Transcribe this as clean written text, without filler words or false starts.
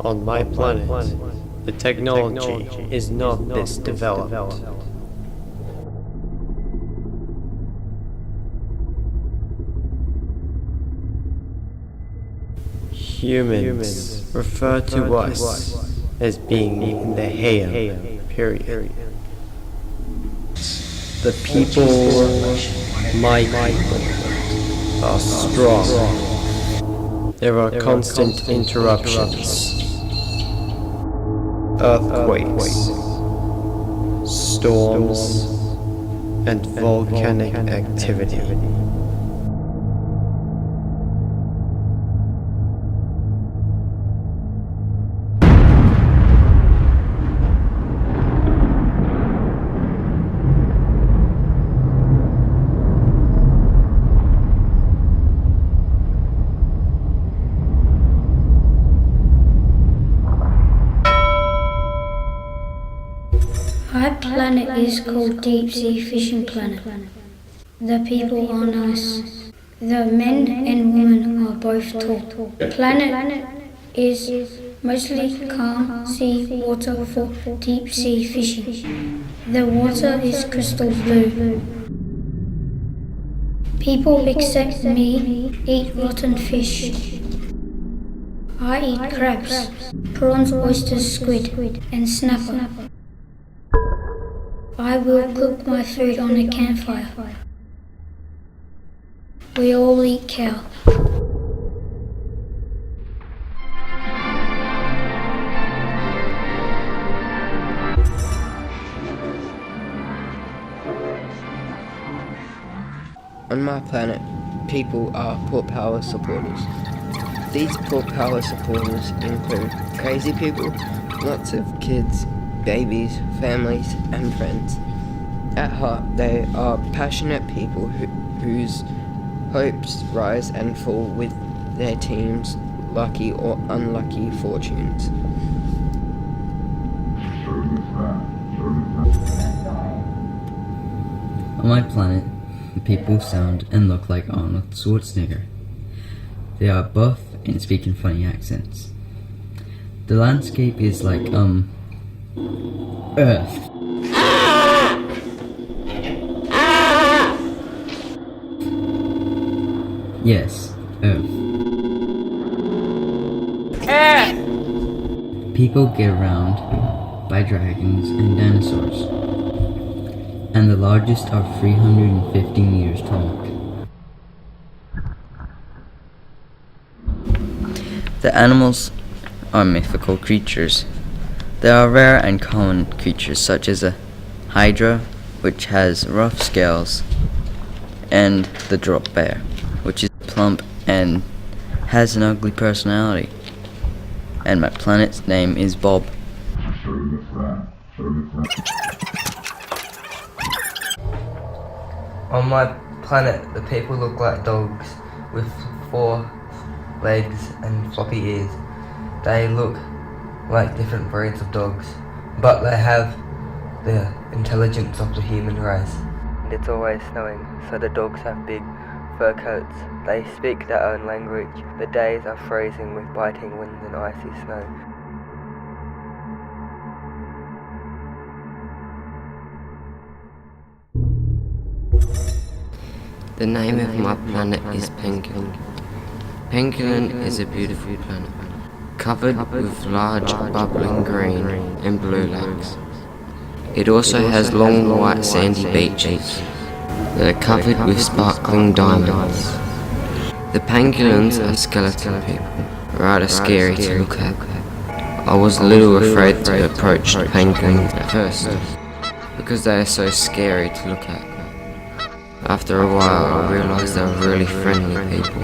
On my planet, the technology is not this developed. Humans refer to us as being in the Heian period. The people, my people, are strong. There are constant interruptions, earthquakes, storms, and volcanic activity. Our planet is called Deep Sea Fishing Planet. The people are nice. The men and women are both tall. The planet is mostly calm sea water for deep sea fishing. The water is crystal blue. People except me eat rotten fish. I eat crabs, prawns, oysters, squid, and snapper. I will cook my food on a campfire. We all eat cow. On my planet, people are Port Power supporters. These Port Power supporters include crazy people, lots of kids, babies, families, and friends. At heart, they are passionate people whose hopes rise and fall with their team's lucky or unlucky fortunes. On my planet, the people sound and look like Arnold Schwarzenegger. They are buff and speak in funny accents. The landscape is like, Earth. Yes, Earth. People get around by dragons and dinosaurs, and the largest are 350 meters tall. The animals are mythical creatures. There are rare and common creatures such as a hydra, which has rough scales, and the drop bear, which is plump and has an ugly personality. And my planet's name is Bob. On my planet, the people look like dogs with 4 legs and floppy ears. They look like different breeds of dogs, but they have the intelligence of the human race. And it's always snowing, so the dogs have big fur coats. They speak their own language. The days are freezing with biting winds and icy snow. The name of my planet is Pangolin. Pangolin is a beautiful planet, covered with large bubbling green and blue lakes. It also has long white sandy beaches that are covered with sparkling diamonds. The pangolins are skeleton people, rather scary to look at. I was a little afraid to approach the pangolins at first, because they are so scary to look at. After a while I realised they were really friendly people.